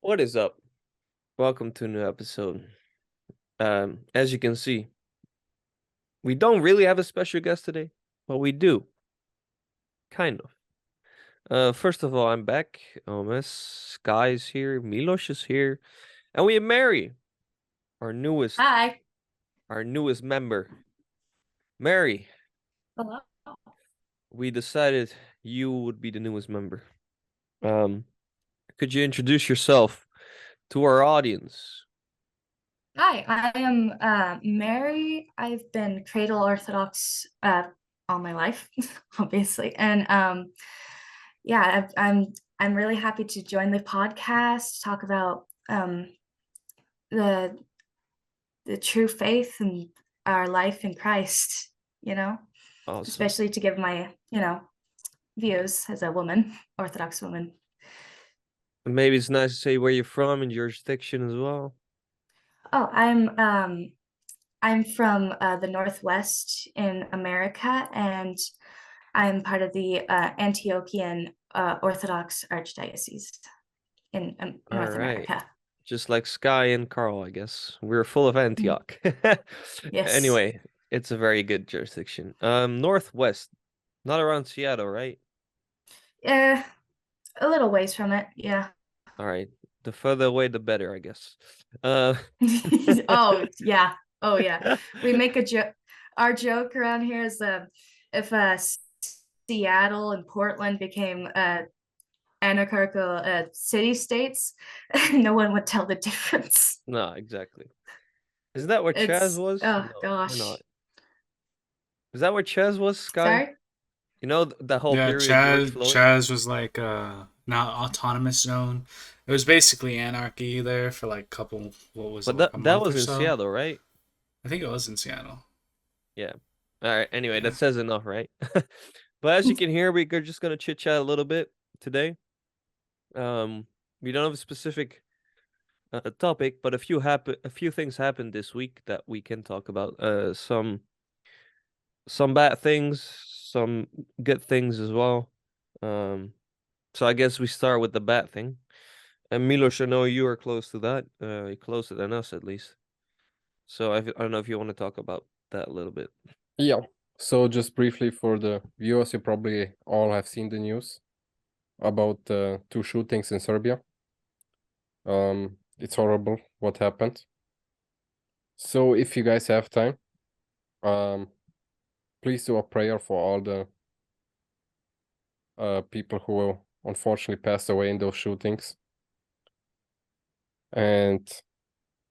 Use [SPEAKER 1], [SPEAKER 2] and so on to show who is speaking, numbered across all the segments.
[SPEAKER 1] What is up? Welcome to a new episode. As you can see, we don't really have a special guest today, but we do, kind of. First of all, I'm back. Miss Sky is here, Milos is here, and we have Mary, our newest,
[SPEAKER 2] Hi.
[SPEAKER 1] our newest member. Mary,
[SPEAKER 2] Hello.
[SPEAKER 1] we decided you would be the newest member. Um, could you introduce yourself to our audience?
[SPEAKER 2] Hi, I am Mary. I've been cradle Orthodox all my life, obviously. And yeah, I'm really happy to join the podcast, talk about the the true faith and our life in Christ, you know,
[SPEAKER 1] Awesome.
[SPEAKER 2] especially to give my, views as a woman, Orthodox woman.
[SPEAKER 1] And maybe it's nice to say where you're from and jurisdiction as well.
[SPEAKER 2] Oh, I'm from the Northwest in America, and I'm part of the Antiochian Orthodox Archdiocese in
[SPEAKER 1] All
[SPEAKER 2] North
[SPEAKER 1] right.
[SPEAKER 2] America.
[SPEAKER 1] Just like Sky and Carl, I guess. We're full of
[SPEAKER 2] Mhm.
[SPEAKER 1] Antioch.
[SPEAKER 2] Yes.
[SPEAKER 1] Anyway, it's a very good jurisdiction. Northwest, not around Seattle, right?
[SPEAKER 2] Yeah, a little ways from it. Yeah.
[SPEAKER 1] All right. The further away, the better, I guess. Uh,
[SPEAKER 2] Oh, yeah. Oh, yeah. We make a joke. Our joke around here is if Seattle and Portland became anarchical city states, no one would tell the difference.
[SPEAKER 1] no, exactly. Is that where Chaz
[SPEAKER 2] It's
[SPEAKER 1] was?
[SPEAKER 2] oh
[SPEAKER 1] No, we're not.
[SPEAKER 2] gosh.
[SPEAKER 1] Is that where Chaz was, Sky?
[SPEAKER 2] Sorry?
[SPEAKER 1] You know that whole
[SPEAKER 3] Yeah,
[SPEAKER 1] period George
[SPEAKER 3] Chaz
[SPEAKER 1] Floyd?
[SPEAKER 3] Chaz was like not autonomous zone. It was basically anarchy there for like a couple, what was it,
[SPEAKER 1] But
[SPEAKER 3] like
[SPEAKER 1] that
[SPEAKER 3] a
[SPEAKER 1] that
[SPEAKER 3] month or
[SPEAKER 1] was in
[SPEAKER 3] so?
[SPEAKER 1] Seattle, right?
[SPEAKER 3] I think it was in Seattle.
[SPEAKER 1] Yeah. All right. Anyway, that
[SPEAKER 3] Yeah.
[SPEAKER 1] says enough, right? But as you can hear, we're just gonna chit chat a little bit today. Um, we don't have a specific topic, but a few things happened this week that we can talk about. Some bad things, some good things as well. Um, so I guess we start with the bad thing. And Milos, I know you are close to that. You're closer than us at least. So I don't know if you want to talk about that a little bit.
[SPEAKER 4] Yeah. So just briefly for the viewers, you probably all have seen the news about two shootings in Serbia. It's horrible what happened. So if you guys have time, um, please do a prayer for all the people who unfortunately passed away in those shootings, and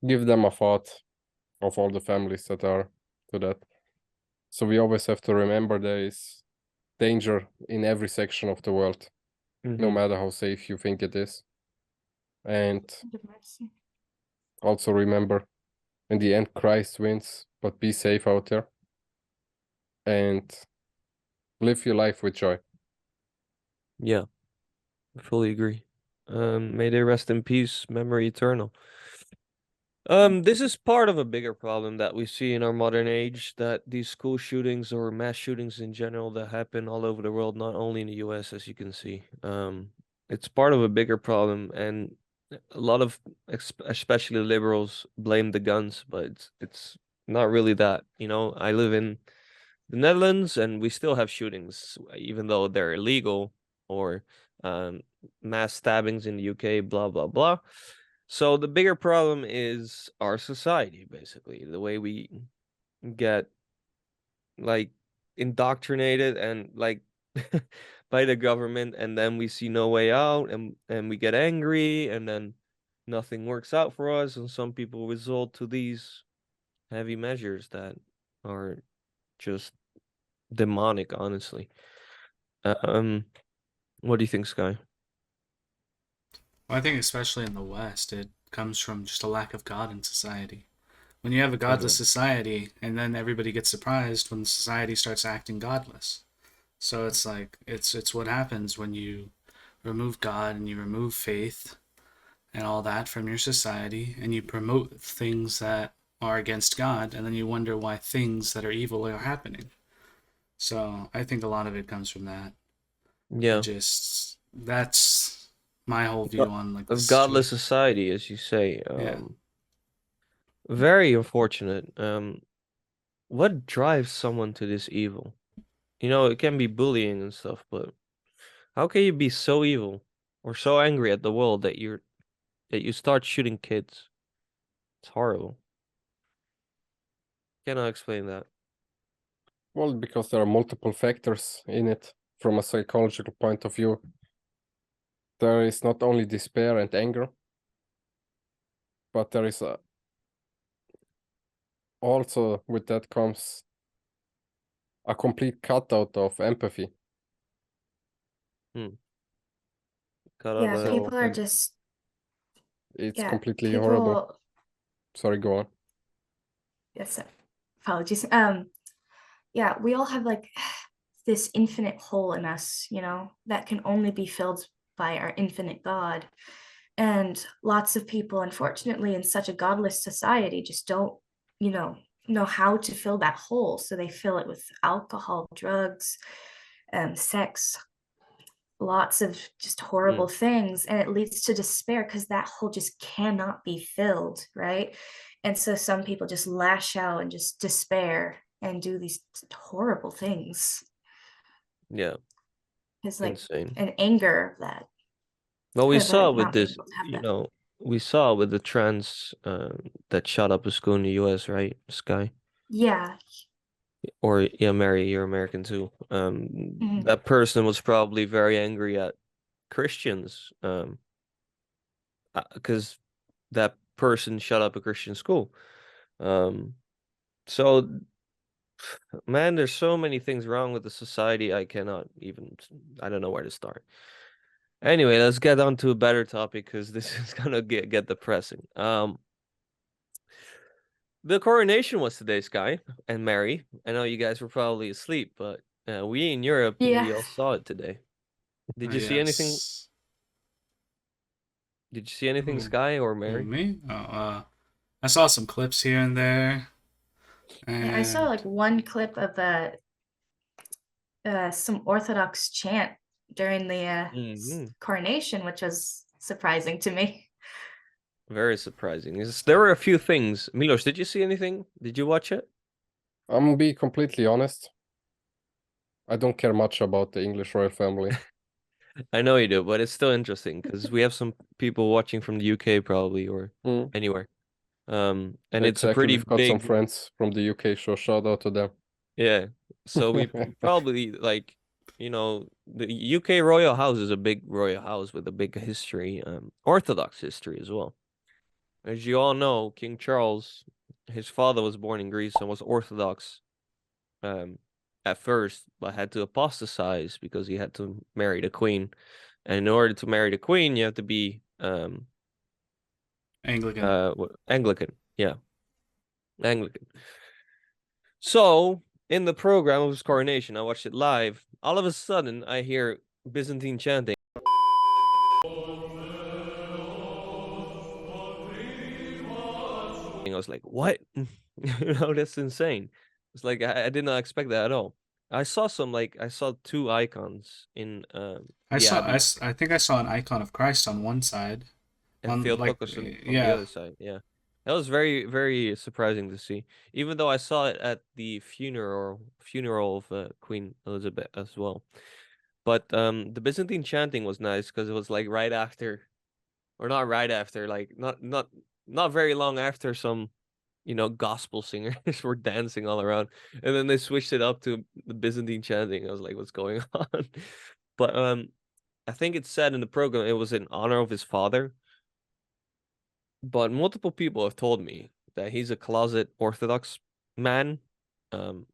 [SPEAKER 4] give them a thought of all the families that are to that. So we always have to remember there is danger in every section of the world, no
[SPEAKER 1] Mm-hmm.
[SPEAKER 4] matter how safe you think it is. And also remember, in the end, Christ wins, but be safe out there and live your life with joy.
[SPEAKER 1] Yeah, I fully agree. May they rest in peace, memory eternal. This is part of a bigger problem that we see in our modern age, that these school shootings or mass shootings in general that happen all over the world, not only in the US, as you can see. It's part of a bigger problem, and a lot of, especially liberals, blame the guns, but it's not really that. You know, I live in the Netherlands, and we still have shootings, even though they're illegal, or um, mass stabbings in the UK, blah blah blah. So the bigger problem is our society, basically, the way we get like indoctrinated and like by the government, and then we see no way out, and we get angry, and then nothing works out for us, and some people resort to these heavy measures that are just demonic, honestly. Um, what do you think, Sky?
[SPEAKER 3] Well, I think especially in the West, it comes from just a lack of God in society. When you have a
[SPEAKER 1] Uh-huh.
[SPEAKER 3] godless society, and then everybody gets surprised when society starts acting godless. So it's like it's what happens when you remove God and you remove faith and all that from your society, and you promote things that are against God, and then you wonder why things that are evil are happening. So I think a lot of it comes from that.
[SPEAKER 1] Yeah.
[SPEAKER 3] Just that's my whole view on like
[SPEAKER 1] Of
[SPEAKER 3] this
[SPEAKER 1] godless
[SPEAKER 3] situation.
[SPEAKER 1] society, as you say.
[SPEAKER 3] Yeah.
[SPEAKER 1] Very unfortunate. What drives someone to this evil? You know, it can be bullying and stuff, but how can you be so evil or so angry at the world that you start shooting kids? It's horrible. Cannot explain that.
[SPEAKER 4] Well, because there are multiple factors in it from a psychological point of view. There is not only despair and anger, but there is also with that comes a complete cutout of empathy.
[SPEAKER 1] Cut out
[SPEAKER 2] Yeah,
[SPEAKER 1] the
[SPEAKER 2] people are
[SPEAKER 4] So
[SPEAKER 2] just
[SPEAKER 4] it's
[SPEAKER 2] yeah,
[SPEAKER 4] completely horrible.
[SPEAKER 2] people
[SPEAKER 4] Sorry, go on.
[SPEAKER 2] yes, apologies. Yeah, we all have like this infinite hole in us, you know, that can only be filled by our infinite God. And lots of people, unfortunately, in such a godless society, just don't, you know how to fill that hole. So they fill it with alcohol, drugs, sex, lots of just horrible things. And it leads to despair because that hole just cannot be filled, right? And so some people just lash out and just despair and do these horrible things.
[SPEAKER 1] Yeah,
[SPEAKER 2] It's like
[SPEAKER 1] insane.
[SPEAKER 2] an anger of that,
[SPEAKER 1] Well, we
[SPEAKER 2] of
[SPEAKER 1] saw with
[SPEAKER 2] not being
[SPEAKER 1] this,
[SPEAKER 2] able to have that.
[SPEAKER 1] we saw with the trans that shot up a school in the US, right? This guy.
[SPEAKER 2] Yeah.
[SPEAKER 1] Or yeah, Mary, you're American too.
[SPEAKER 2] Mhm.
[SPEAKER 1] That person was probably very angry at Christians, because that person shut up a Christian school. So man, there's so many things wrong with the society. I don't know where to start. Anyway, let's get on to a better topic because this is gonna get depressing. The coronation was today, Sky and Mary. I know you guys were probably asleep, but we in Europe, we
[SPEAKER 2] Yeah.
[SPEAKER 1] all saw it today. Did you see anything?
[SPEAKER 3] Yes.
[SPEAKER 1] Did you see anything,
[SPEAKER 3] Ooh,
[SPEAKER 1] Sky or
[SPEAKER 3] who,
[SPEAKER 1] Mary?
[SPEAKER 3] me? Oh, I saw some clips here and there,
[SPEAKER 2] Yeah, I saw
[SPEAKER 3] and
[SPEAKER 2] like one clip of some Orthodox chant during the
[SPEAKER 1] Hmm.
[SPEAKER 2] coronation, which was surprising to me.
[SPEAKER 1] Very surprising. There were a few things. Milos, did you see anything? Did you watch it?
[SPEAKER 4] I'm gonna be completely honest. I don't care much about the English royal family.
[SPEAKER 1] I know you do, but it's still interesting because we have some people watching from the UK probably or
[SPEAKER 4] Mm,
[SPEAKER 1] anywhere. And it's a
[SPEAKER 4] exactly.
[SPEAKER 1] pretty
[SPEAKER 4] We've got some
[SPEAKER 1] big,
[SPEAKER 4] friends from the UK, so shout out to them.
[SPEAKER 1] yeah. So we probably like, the UK royal house is a big royal house with a big history, Orthodox history as well. As you all know, King Charles, his father was born in Greece and was Orthodox um at first, but had to apostatize because he had to marry the queen. And in order to marry the queen, you have to be
[SPEAKER 3] Anglican.
[SPEAKER 1] Anglican. Yeah, Anglican. So in the program of his coronation, I watched it live. All of a sudden, I hear Byzantine chanting. I was like, "What? That's insane." It's like I did not expect that at all. I saw two icons in the abbey
[SPEAKER 3] I think I saw an icon of Christ on one side,
[SPEAKER 1] and
[SPEAKER 3] on like
[SPEAKER 1] Theotokos on the
[SPEAKER 3] yeah.
[SPEAKER 1] other side. Yeah, that was very very surprising to see. Even though I saw it at the funeral of Queen Elizabeth as well. But the Byzantine chanting was nice because it was like right after, or not right after, like not very long after some gospel singers were dancing all around, and then they switched it up to the Byzantine chanting. I was like, what's going on? But I think it said in the program it was in honor of his father. But multiple people have told me that he's a closet Orthodox man. Um,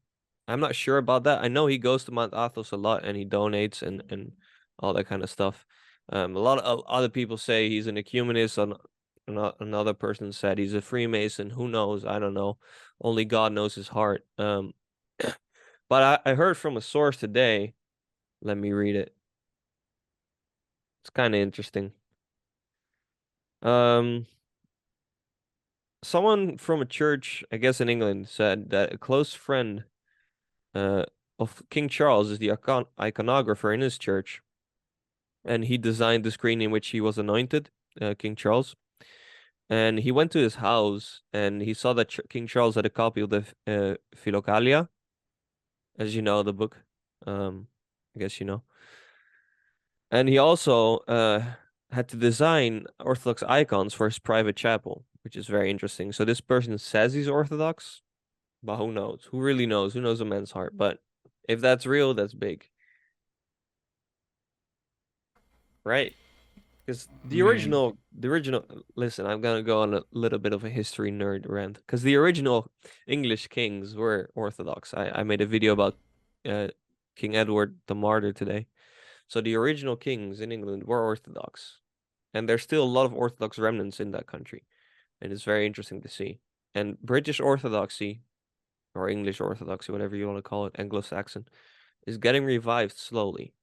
[SPEAKER 1] I'm not sure about that. I know he goes to Mount Athos a lot and he donates and all that kind of stuff. A lot of other people say he's an ecumenist. Another person said he's a Freemason. Who knows? I don't know. Only God knows his heart. But I heard from a source today. Let me read it. It's kind of interesting. Um, Someone from a church, I guess in England, said that a close friend uh, of King Charles is the iconographer in his church. and he designed the screen in which he was anointed, King Charles. And he went to his house, and he saw that King Charles had a copy of the Philokalia, as you know, the book. I guess you know. And he also had to design Orthodox icons for his private chapel, which is very interesting. So this person says he's Orthodox, but who knows? Who really knows? Who knows a man's heart? But if that's real, that's big. Right? Because the original, listen, I'm gonna go on a little bit of a history nerd rant. Because the original English kings were Orthodox. I made a video about King Edward the Martyr today. So the original kings in England were Orthodox, and there's still a lot of Orthodox remnants in that country, and it's very interesting to see. And British Orthodoxy, or English Orthodoxy, whatever you want to call it, Anglo-Saxon, is getting revived slowly,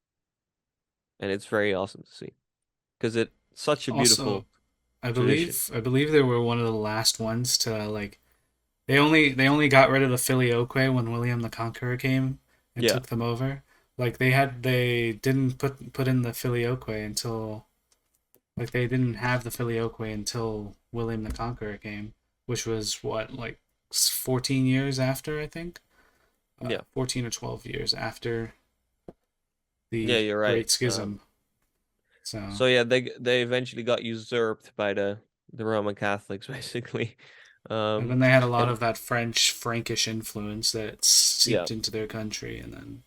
[SPEAKER 1] and it's very awesome to see, because it's such a beautiful
[SPEAKER 3] Also, I
[SPEAKER 1] tradition.
[SPEAKER 3] believe they were one of the last ones to like. They only got rid of the filioque when William the Conqueror came and
[SPEAKER 1] Yeah,
[SPEAKER 3] took them over. Like they didn't put in the filioque until like they didn't have the filioque until William the Conqueror came, which was what like 14 years after, I think.
[SPEAKER 1] yeah,
[SPEAKER 3] 14 or 12 years after
[SPEAKER 1] yeah.
[SPEAKER 3] the
[SPEAKER 1] You're right.
[SPEAKER 3] Great Schism. So
[SPEAKER 1] So yeah, they eventually got usurped by the Roman Catholics, basically.
[SPEAKER 3] and then they had a lot
[SPEAKER 1] And
[SPEAKER 3] of that Frankish influence that
[SPEAKER 1] yeah,
[SPEAKER 3] seeped into their country, and then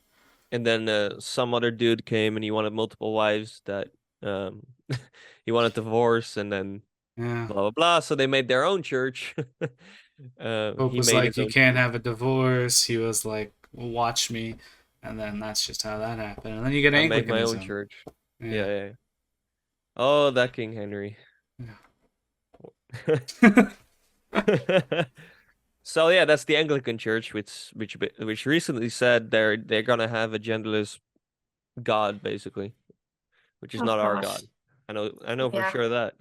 [SPEAKER 1] and then some other dude came and he wanted multiple wives that he wanted divorce, and then
[SPEAKER 3] yeah,
[SPEAKER 1] blah blah blah. So they made their own church.
[SPEAKER 3] Pope
[SPEAKER 1] He
[SPEAKER 3] was
[SPEAKER 1] made
[SPEAKER 3] like,
[SPEAKER 1] his
[SPEAKER 3] "You
[SPEAKER 1] own
[SPEAKER 3] can't
[SPEAKER 1] church.
[SPEAKER 3] have a divorce." He was like, "Watch me," and then that's just how that happened. And then you get
[SPEAKER 1] I made my own
[SPEAKER 3] Anglicanism.
[SPEAKER 1] church. Yeah,
[SPEAKER 3] Yeah,
[SPEAKER 1] yeah, yeah. Oh, that King Henry.
[SPEAKER 3] yeah.
[SPEAKER 1] So yeah, that's the Anglican Church, which recently said they're gonna have a genderless God, basically, which is
[SPEAKER 2] Oh
[SPEAKER 1] not our
[SPEAKER 2] gosh.
[SPEAKER 1] God. I know for
[SPEAKER 2] Yeah.
[SPEAKER 1] sure that.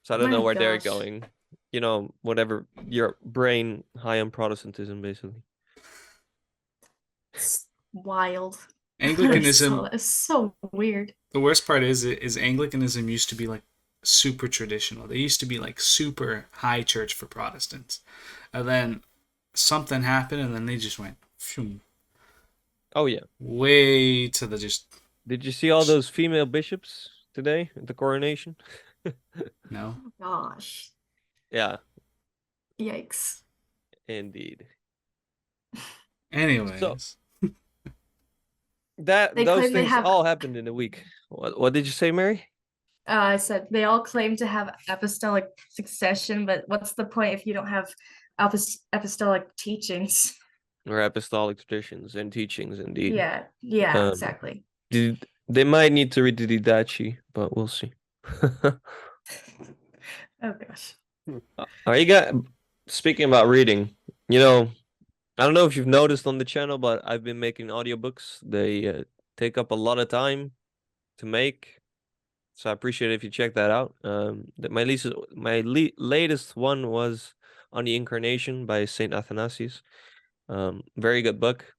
[SPEAKER 1] So I don't
[SPEAKER 2] My
[SPEAKER 1] know where they're
[SPEAKER 2] gosh.
[SPEAKER 1] going. Whatever your brain high on Protestantism, basically.
[SPEAKER 2] It's wild.
[SPEAKER 3] Anglicanism.
[SPEAKER 2] It's so weird.
[SPEAKER 3] The worst part is Anglicanism used to be like super traditional. They used to be like super high church for Protestants, and then something happened, and then they just went phew,
[SPEAKER 1] Oh yeah.
[SPEAKER 3] way to the just
[SPEAKER 1] Did you see all those female bishops today at the coronation?
[SPEAKER 3] no.
[SPEAKER 2] Oh gosh.
[SPEAKER 1] Yeah,
[SPEAKER 2] Yikes.
[SPEAKER 1] indeed. So
[SPEAKER 3] Anyways,
[SPEAKER 2] They
[SPEAKER 1] those
[SPEAKER 2] claim they
[SPEAKER 1] things
[SPEAKER 2] have
[SPEAKER 1] all happened in a week. What did you say, Mary?
[SPEAKER 2] I said they all claim to have apostolic succession, but what's the point if you don't have apostolic teachings?
[SPEAKER 1] Or apostolic traditions and teachings, indeed.
[SPEAKER 2] Yeah,
[SPEAKER 1] Um,
[SPEAKER 2] exactly.
[SPEAKER 1] they might need to read the Didache, but we'll see.
[SPEAKER 2] Oh gosh.
[SPEAKER 1] Are you got Speaking about reading, I don't know if you've noticed on the channel, but I've been making audiobooks. They take up a lot of time to make, so I appreciate it if you check that out. Latest one was on the Incarnation by Saint Athanasius. Very good book.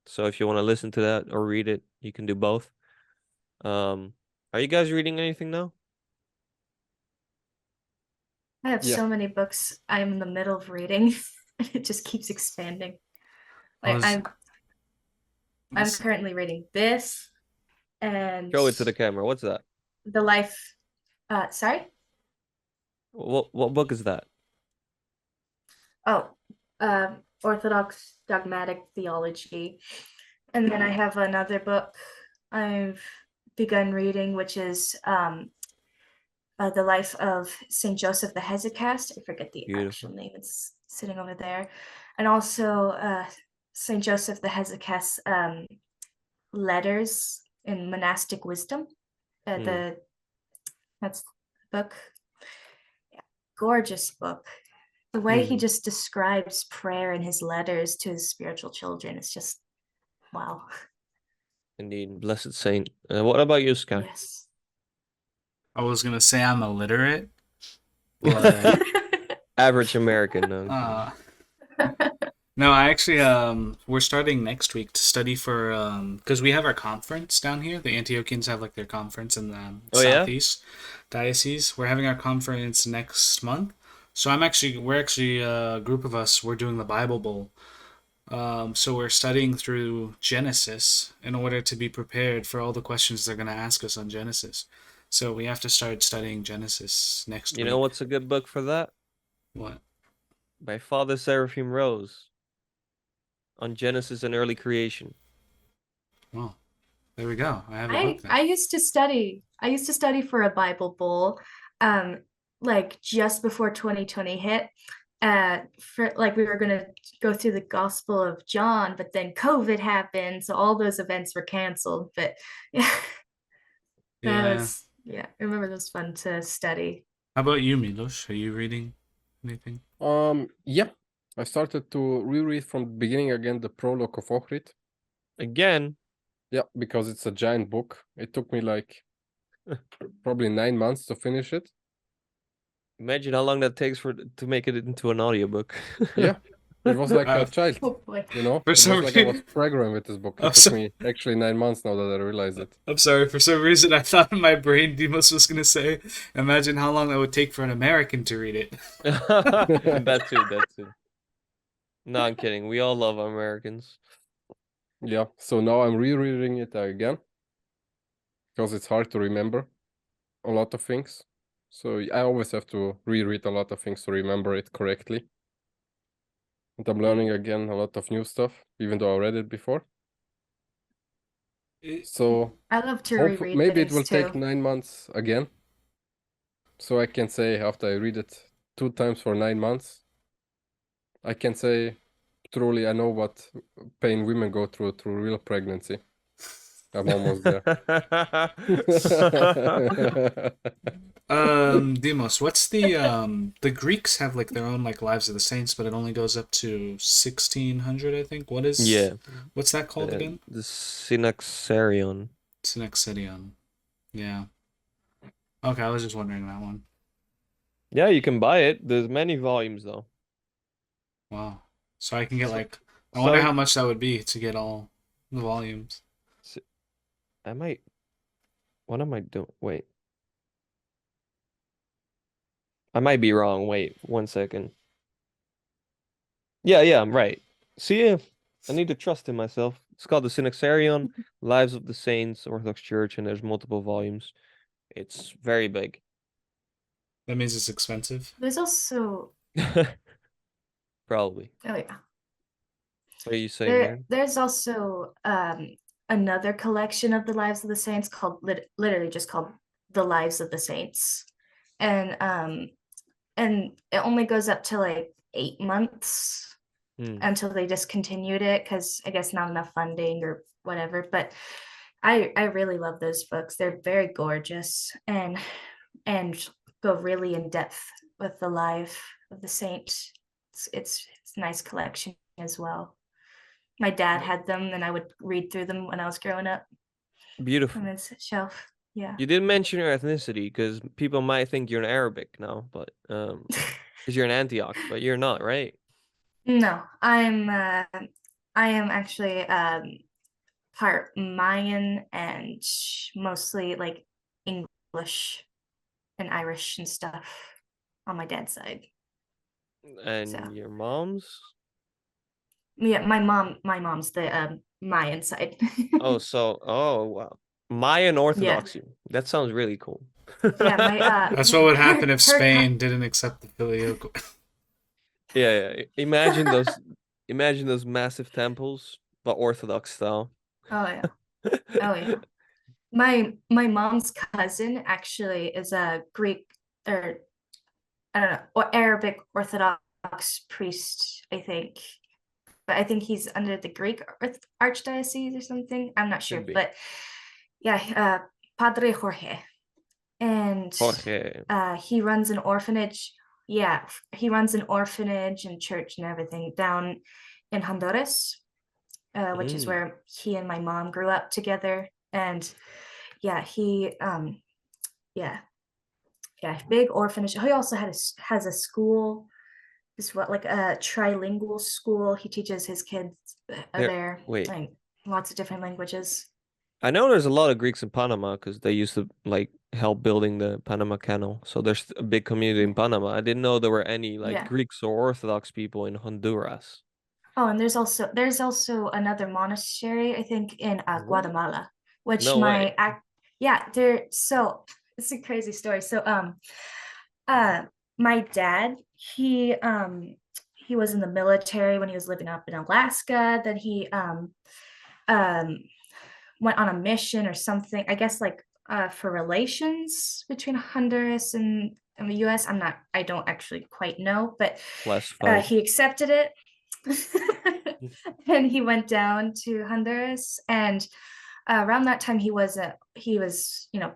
[SPEAKER 1] So if you want to listen to that or read it, you can do both. Are you guys reading anything now?
[SPEAKER 2] I have
[SPEAKER 4] Yeah.
[SPEAKER 2] so many books I'm in the middle of reading. It just keeps expanding.
[SPEAKER 3] I
[SPEAKER 2] Like
[SPEAKER 3] was
[SPEAKER 2] I'm currently reading this and
[SPEAKER 1] Show it to the camera. What's that?
[SPEAKER 2] the life sorry?
[SPEAKER 1] What book is that?
[SPEAKER 2] Oh, Orthodox dogmatic theology. And then I have another book I've begun reading, which is the life of Saint Joseph the Hesychast. I forget the actual
[SPEAKER 1] Beautiful.
[SPEAKER 2] name. It's sitting over there. And also Saint Joseph the Hesychast letters in monastic wisdom.
[SPEAKER 1] Hmm.
[SPEAKER 2] That's the book. Yeah, gorgeous book. The way he just describes prayer in his letters to his spiritual children is just wow.
[SPEAKER 1] Indeed, blessed saint. What about you, Sky?
[SPEAKER 2] Yes.
[SPEAKER 3] I was gonna say I'm illiterate, but
[SPEAKER 1] Average American, no.
[SPEAKER 3] uh, No, I actually we're starting next week to study for because we have our conference down here. The Antiochians have like their conference in the
[SPEAKER 1] Oh yeah?
[SPEAKER 3] southeast diocese. We're having our conference next month. So we're actually a group of us. We're doing the Bible Bowl. So we're studying through Genesis in order to be prepared for all the questions they're going to ask us on Genesis. So we have to start studying Genesis next
[SPEAKER 1] You
[SPEAKER 3] week.
[SPEAKER 1] know what's a good book for that?
[SPEAKER 3] What?
[SPEAKER 1] By Father Seraphim Rose on Genesis and early creation.
[SPEAKER 3] Well, there we go. I have a
[SPEAKER 2] I
[SPEAKER 3] book then.
[SPEAKER 2] I used to study for a Bible Bowl, like just before 2020 hit. For like we were gonna go through the Gospel of John, but then COVID happened, so all those events were canceled. But yeah,
[SPEAKER 3] Yeah.
[SPEAKER 2] I remember that was fun to study.
[SPEAKER 3] How about you, Milos? Are you reading anything?
[SPEAKER 4] Yeah. I started to reread from the beginning again the prologue of Ohrid.
[SPEAKER 1] Again,
[SPEAKER 4] Yeah, because it's a giant book. It took me like probably 9 months to finish it.
[SPEAKER 1] imagine how long that takes to make it into an audiobook.
[SPEAKER 4] Yeah. It was like a child,
[SPEAKER 2] Oh boy.
[SPEAKER 4] you know?
[SPEAKER 3] For
[SPEAKER 4] It
[SPEAKER 3] some
[SPEAKER 4] was like I was
[SPEAKER 3] reason,
[SPEAKER 4] programmed with this book.
[SPEAKER 3] I'm
[SPEAKER 4] It took
[SPEAKER 3] so-
[SPEAKER 4] me actually 9 months now that I realized it.
[SPEAKER 3] I'm sorry. For some reason, I thought in my brain Demos was gonna say, "Imagine how long that would take for an American to read it."
[SPEAKER 1] That too, that too. No, I'm kidding. We all love Americans.
[SPEAKER 4] Yeah, so now I'm rereading it again because it's hard to remember a lot of things. So I always have to reread a lot of things to remember it correctly. And I'm learning again a lot of new stuff, even though I read it before. So
[SPEAKER 2] I love to
[SPEAKER 4] hopefully,
[SPEAKER 2] reread
[SPEAKER 4] maybe it
[SPEAKER 2] things
[SPEAKER 4] will take
[SPEAKER 2] too.
[SPEAKER 4] 9 months again. So I can say after I read it 2 times for 9 months, I can say truly I know what pain women go through real pregnancy. I'm almost there.
[SPEAKER 3] Demos, what's the Greeks have like their own like Lives of the Saints, but it only goes up to 1600, I think.
[SPEAKER 1] Yeah,
[SPEAKER 3] What's that called again?
[SPEAKER 1] the Synaxarion.
[SPEAKER 3] Synaxarion. Yeah. Okay, I was just wondering that one.
[SPEAKER 1] Yeah, you can buy it. There's many volumes though.
[SPEAKER 3] Wow. So I can get
[SPEAKER 1] So-
[SPEAKER 3] like, I wonder
[SPEAKER 1] sorry.
[SPEAKER 3] how much that would be to get all the volumes.
[SPEAKER 1] I might. What am I doing? Wait. I might be wrong. Wait, 1 second. Yeah, I'm right. See, I need to trust in myself. It's called the Synaxarion, Lives of the Saints, Orthodox Church, and there's multiple volumes. It's very big.
[SPEAKER 3] That means it's expensive.
[SPEAKER 2] There's also
[SPEAKER 1] Probably.
[SPEAKER 2] oh yeah.
[SPEAKER 1] What are you saying, Mary?
[SPEAKER 2] There's also another collection of the Lives of the Saints called literally just called The Lives of the Saints. And it only goes up to like 8 months until they discontinued it because I guess not enough funding or whatever. But I really love those books. They're very gorgeous and go really in depth with the life of the saint. It's a nice collection as well. My dad had them and I would read through them when I was growing up
[SPEAKER 1] Beautiful.
[SPEAKER 2] on his shelf. Yeah.
[SPEAKER 1] You didn't mention your ethnicity because people might think you're an Arabic now, but because you're in Antioch, but you're not, right?
[SPEAKER 2] No, I am actually part Mayan and mostly like English and Irish and stuff on my dad's side.
[SPEAKER 1] And
[SPEAKER 2] So.
[SPEAKER 1] your mom's?
[SPEAKER 2] Yeah, my mom's the Mayan side.
[SPEAKER 1] Oh wow. Mayan
[SPEAKER 2] Yeah.
[SPEAKER 1] Orthodoxy. That sounds really cool.
[SPEAKER 2] Yeah, my
[SPEAKER 3] That's what would happen if
[SPEAKER 2] her
[SPEAKER 3] Spain didn't accept the filioque.
[SPEAKER 1] Yeah. Imagine those massive temples, but Orthodox style.
[SPEAKER 2] Oh yeah. Oh yeah. My mom's cousin actually is a Greek or I don't know, or Arabic Orthodox priest, I think. But I think he's under the Greek archdiocese or something. I'm not sure,
[SPEAKER 1] Could be.
[SPEAKER 2] but yeah, Padre Jorge. And
[SPEAKER 1] Jorge.
[SPEAKER 2] he runs an orphanage. Yeah, he runs an orphanage and church and everything down in Honduras, which is where he and my mom grew up together. And yeah, yeah, big orphanage. He also has a school is what, like a trilingual school. He teaches his kids there
[SPEAKER 1] Wait,
[SPEAKER 2] like lots of different languages.
[SPEAKER 1] I know there's a lot of Greeks in Panama because they used to like help building the Panama Canal. So there's a big community in Panama. I didn't know there were any like
[SPEAKER 2] Yeah.
[SPEAKER 1] Greeks or Orthodox people in Honduras.
[SPEAKER 2] Oh, and there's also another monastery, I think, in
[SPEAKER 1] What?
[SPEAKER 2] Guatemala, which
[SPEAKER 1] No way.
[SPEAKER 2] yeah, so it's a crazy story. So my dad, he was in the military when he was living up in Alaska. Then he went on a mission or something, I guess, like for relations between Honduras and the US. I don't actually quite know, but
[SPEAKER 1] Classified.
[SPEAKER 2] he accepted it. And he went down to Honduras, and around that time he was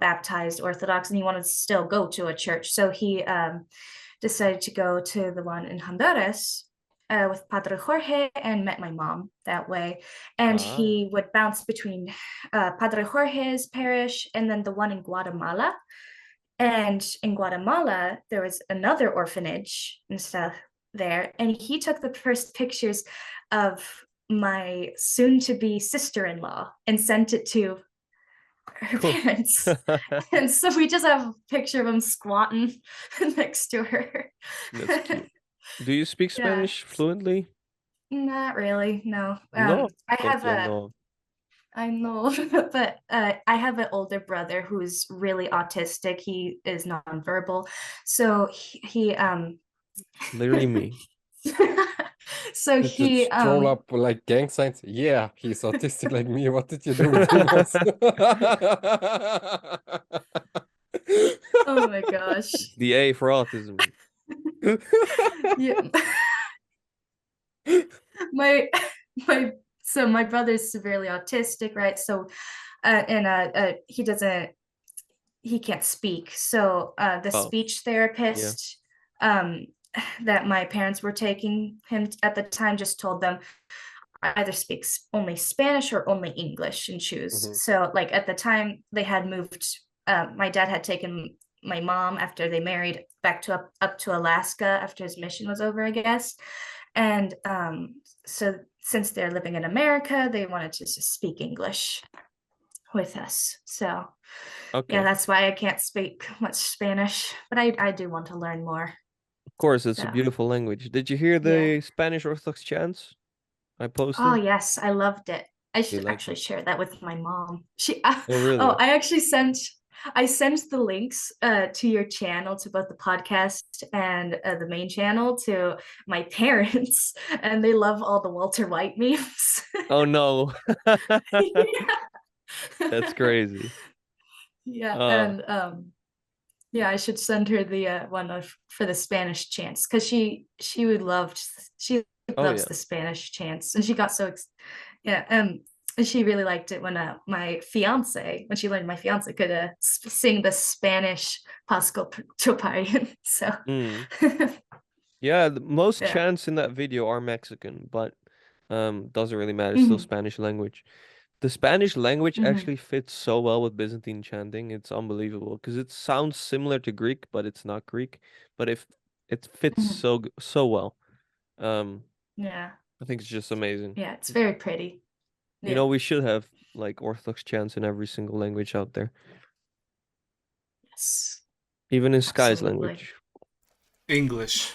[SPEAKER 2] baptized Orthodox, and he wanted to still go to a church, so he decided to go to the one in Honduras with Padre Jorge, and met my mom that way. And he would bounce between Padre Jorge's parish and then the one in Guatemala. And in Guatemala there was another orphanage and stuff there, and he took the first pictures of my soon-to-be sister-in-law and sent it to her parents. And so we just have a picture of him squatting next to her.
[SPEAKER 1] That's cute. Do you speak
[SPEAKER 2] Yeah.
[SPEAKER 1] Spanish fluently?
[SPEAKER 2] Not really, no.
[SPEAKER 1] No.
[SPEAKER 2] I have
[SPEAKER 1] Porque no.
[SPEAKER 2] I know, but I have an older brother who's really autistic. He is nonverbal, so he
[SPEAKER 1] Literally me.
[SPEAKER 2] so
[SPEAKER 4] Did you
[SPEAKER 2] he
[SPEAKER 4] stroll up like gang signs? Yeah, he's autistic like me. What did you do with him?
[SPEAKER 2] oh my gosh.
[SPEAKER 1] The A for autism.
[SPEAKER 2] Yeah. my my brother's severely autistic, right? So he can't speak, so the
[SPEAKER 1] Oh,
[SPEAKER 2] speech therapist that my parents were taking him at the time just told them either speak only Spanish or only English and choose.
[SPEAKER 4] Mhm.
[SPEAKER 2] So like at the time they had moved, my dad had taken my mom after they married back to up to Alaska after his mission was over, I guess. And so since they're living in America, they wanted to just speak English with us. So
[SPEAKER 1] okay.
[SPEAKER 2] yeah, that's why I can't speak much Spanish, but I do want to learn more.
[SPEAKER 1] Of course, it's a
[SPEAKER 2] So
[SPEAKER 1] beautiful language. Did you hear the Spanish Orthodox chants I posted?
[SPEAKER 2] oh yes, I loved it. I
[SPEAKER 1] You
[SPEAKER 2] should
[SPEAKER 1] liked
[SPEAKER 2] actually
[SPEAKER 1] it?
[SPEAKER 2] share that with my mom.
[SPEAKER 1] Oh, really?
[SPEAKER 2] I actually sent the links to your channel, to both the podcast and the main channel, to my parents, and they love all the Walter White memes.
[SPEAKER 1] Oh no.
[SPEAKER 2] Yeah.
[SPEAKER 1] That's crazy.
[SPEAKER 2] Yeah, and yeah, I should send her the one for the Spanish chants, because she loves
[SPEAKER 1] yeah.
[SPEAKER 2] the Spanish chants, and she got and she really liked it when when she learned my fiance could sing the Spanish Pascal Chopin. So
[SPEAKER 1] Yeah, most
[SPEAKER 2] Yeah.
[SPEAKER 1] chants in that video are Mexican, but doesn't really matter. It's still Spanish language. The Spanish language actually fits so well with Byzantine chanting. It's unbelievable because it sounds similar to Greek, but it's not Greek. But if it fits so well.
[SPEAKER 2] Yeah,
[SPEAKER 1] I think it's just amazing.
[SPEAKER 2] yeah, it's very pretty.
[SPEAKER 1] You know, we should have like Orthodox chants in every single language out there,
[SPEAKER 2] Yes,
[SPEAKER 1] even in Sky's
[SPEAKER 2] absolutely.
[SPEAKER 1] language.
[SPEAKER 3] English.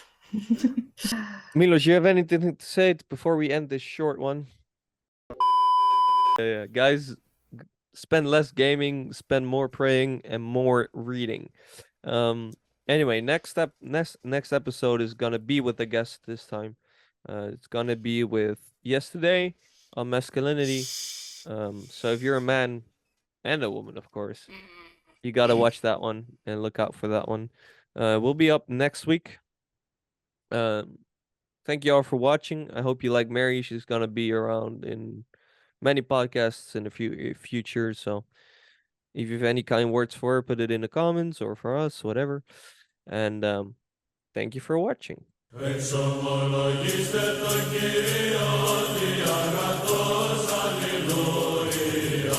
[SPEAKER 1] Milos, you have anything to say before we end this short one? Yeah, guys, spend less gaming, spend more praying, and more reading. Anyway, next episode is gonna be with a guest this time. It's gonna be with Yesterday on masculinity. So if you're a man and a woman, of course, you gotta watch that one and look out for that one. We'll be up next week. Thank you all for watching. I hope you like Mary. She's gonna be around in many podcasts in the future. So if you have any kind words for her, put it in the comments, or for us, whatever. And thank you for watching.